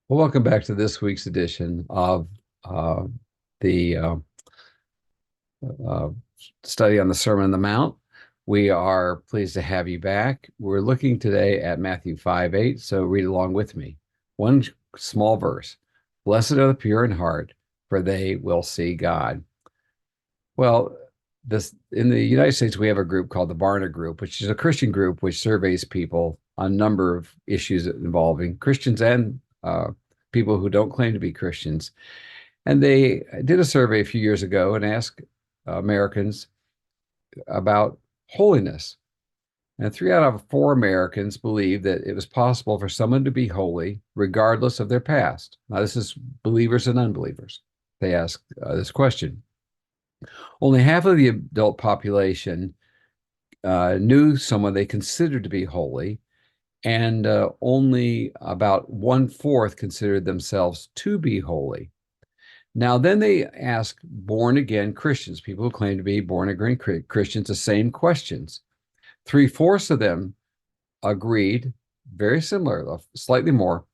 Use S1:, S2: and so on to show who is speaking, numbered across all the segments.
S1: Well, welcome back to this week's edition of uh, the uh, study on the Sermon on the Mount. We are pleased to have you back. We're looking today at Matthew 5:8, so read along with me. One small verse. Blessed are the pure in heart, for they will see God. Well, this in the United States, we have a group called the Barna Group, which is a Christian group which surveys people on a number of issues involving Christians and people who don't claim to be Christians. And they did a survey a few years ago and asked Americans about holiness. And three out of four Americans believe that it was possible for someone to be holy regardless of their past. Now, this is believers and unbelievers. They asked this question. Only half of the adult population knew someone they considered to be holy, and only about one fourth considered themselves to be holy. Now, then they ask born again Christians, people who claim to be born again Christians, the same questions. Three-fourths of them agreed, very similar, slightly more,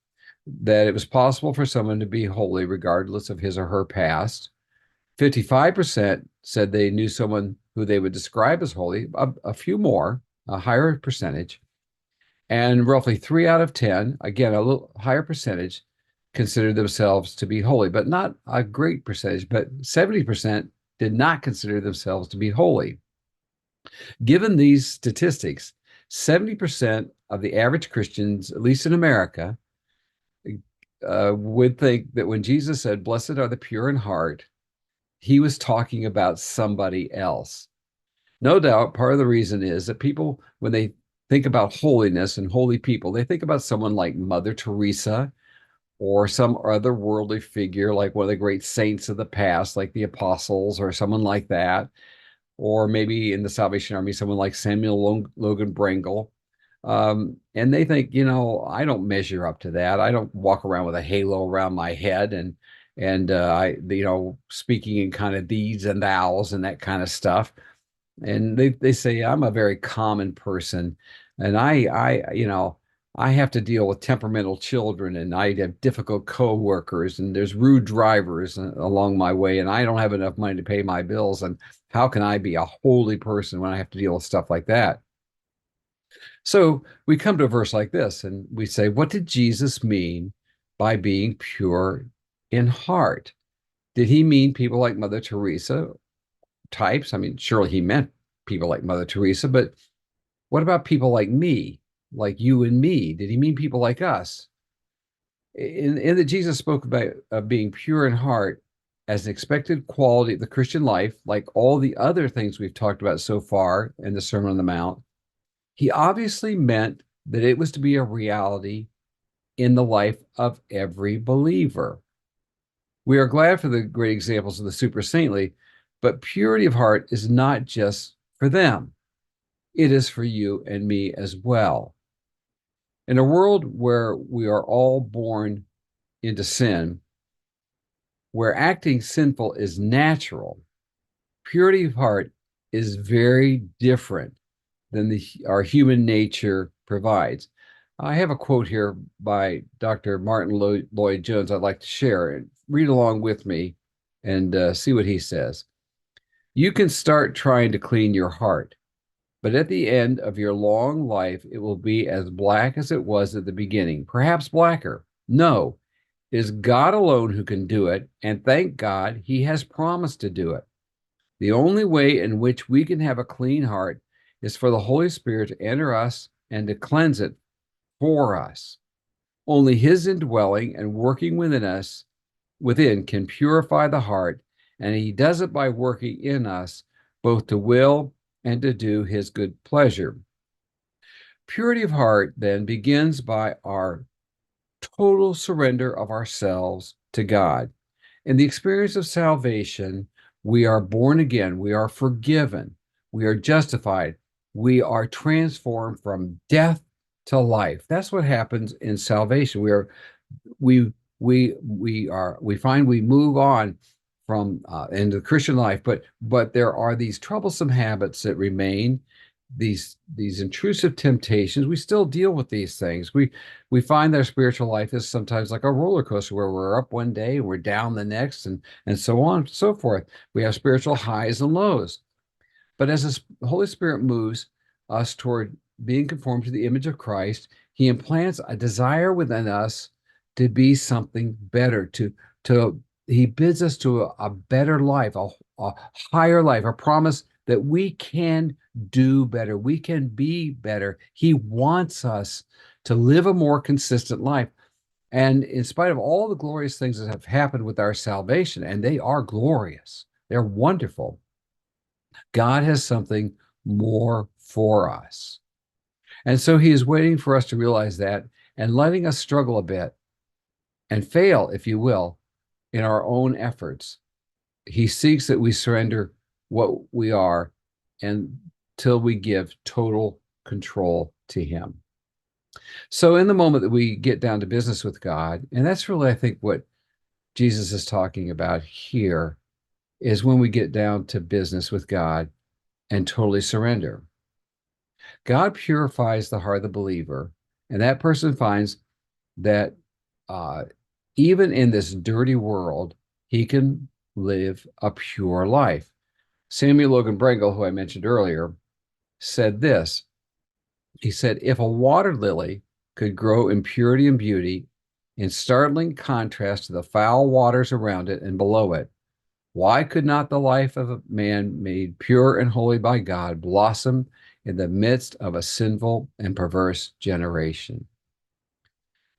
S1: that it was possible for someone to be holy regardless of his or her past. 55% said they knew someone who they would describe as holy, a few more, a higher percentage. And roughly 3 out of 10, again, a little higher percentage, considered themselves to be holy, but not a great percentage, but 70% did not consider themselves to be holy. Given these statistics, 70% of the average Christians, at least in America, would think that when Jesus said, Blessed are the pure in heart, he was talking about somebody else. No doubt part of the reason is that people, when they think about holiness and holy people, they think about someone like Mother Teresa or some other worldly figure like one of the great saints of the past, like the apostles or someone like that, or maybe in the Salvation Army, someone like Samuel Logan Brangle. And they think, I don't measure up to that. I don't walk around with a halo around my head and speaking in kind of these and thous and that kind of stuff. And they say I'm a very common person, and I have to deal with temperamental children, and I have difficult coworkers, and there's rude drivers along my way, and I don't have enough money to pay my bills. And how can I be a holy person when I have to deal with stuff like that? So we come to a verse like this, and we say, what did Jesus mean by being pure in heart? Did he mean people like Mother Teresa types? I mean, surely he meant people like Mother Teresa, but what about people like me, like you and me? Did he mean people like us? In that Jesus spoke about being pure in heart as an expected quality of the Christian life, like all the other things we've talked about so far in the Sermon on the Mount, he obviously meant that it was to be a reality in the life of every believer. We are glad for the great examples of the super saintly, but purity of heart is not just for them. It is for you and me as well. In a world where we are all born into sin, where acting sinful is natural, purity of heart is very different than our human nature provides. I have a quote here by Dr. Martin Lloyd Jones I'd like to share and read along with me and see what he says. You can start trying to clean your heart, but at the end of your long life, it will be as black as it was at the beginning, perhaps blacker. No, it is God alone who can do it, and thank God he has promised to do it. The only way in which we can have a clean heart is for the Holy Spirit to enter us and to cleanse it for us. Only his indwelling and working within can purify the heart, and he does it by working in us both to will and to do his good pleasure. Purity of heart then begins by our total surrender of ourselves to God. In the experience of salvation, we are born again, we are forgiven, we are justified, we are transformed from death to life. That's what happens in salvation. We find we move on from into the Christian life, but there are these troublesome habits that remain, these intrusive temptations, we still deal with these things. We find that our spiritual life is sometimes like a roller coaster where we're up one day and we're down the next, and so on and so forth. We have spiritual highs and lows. But as the Holy Spirit moves us toward being conformed to the image of Christ, He implants a desire within us to be something better. To He bids us to a better life, a higher life, a promise that we can do better, we can be better. He wants us to live a more consistent life. And in spite of all the glorious things that have happened with our salvation, and they are glorious, they're wonderful, God has something more for us. And so he is waiting for us to realize that and letting us struggle a bit and fail, if you will, in our own efforts. He seeks that we surrender what we are until we give total control to him. So in the moment that we get down to business with God, and that's really, I think, what Jesus is talking about here, is when we get down to business with God and totally surrender. God purifies the heart of the believer, and that person finds that uh, even in this dirty world, he can live a pure life. Samuel Logan Brengle, who I mentioned earlier, said this. He said, if a water lily could grow in purity and beauty, in startling contrast to the foul waters around it and below it, why could not the life of a man made pure and holy by God blossom in the midst of a sinful and perverse generation?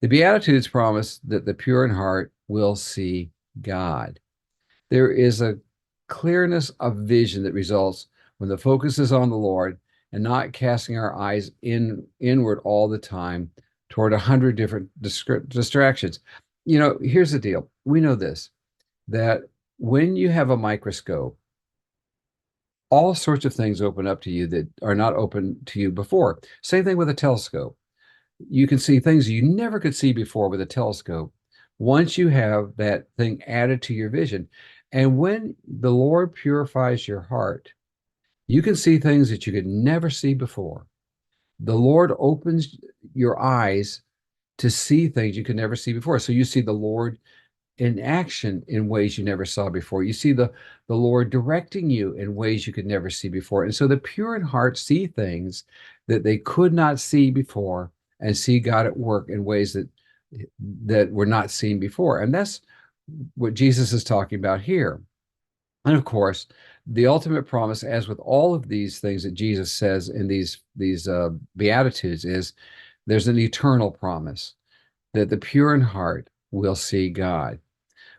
S1: The Beatitudes promise that the pure in heart will see God. There is a clearness of vision that results when the focus is on the Lord and not casting our eyes inward all the time toward 100 different distractions. Here's the deal. We know this, that when you have a microscope, all sorts of things open up to you that are not open to you before. Same thing with a telescope. You can see things you never could see before with a telescope once you have that thing added to your vision. And when the Lord purifies your heart, you can see things that you could never see before. The Lord opens your eyes to see things you could never see before. So you see the Lord in action in ways you never saw before. You see the Lord directing you in ways you could never see before. And so the pure in heart see things that they could not see before and see God at work in ways that were not seen before. And that's what Jesus is talking about here. And of course, the ultimate promise, as with all of these things that Jesus says in these Beatitudes, is there's an eternal promise that the pure in heart will see God.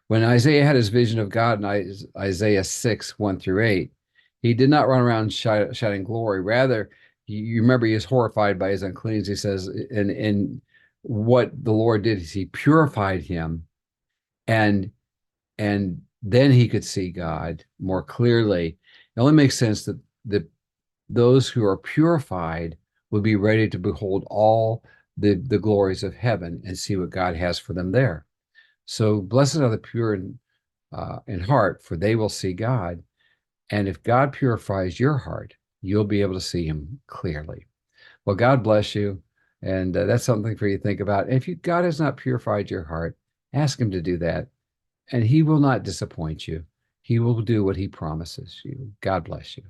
S1: When Isaiah had his vision of God in Isaiah 6, 1 through 8, he did not run around shouting glory. Rather, you remember he is horrified by his uncleanness. He says, and what the Lord did is he purified him, and and then he could see God more clearly. It only makes sense that those who are purified will be ready to behold all the glories of heaven and see what God has for them there. So blessed are the pure in heart, for they will see God. And if God purifies your heart, you'll be able to see him clearly. Well, God bless you. And that's something for you to think about. If God has not purified your heart, ask him to do that. And he will not disappoint you. He will do what he promises you. God bless you.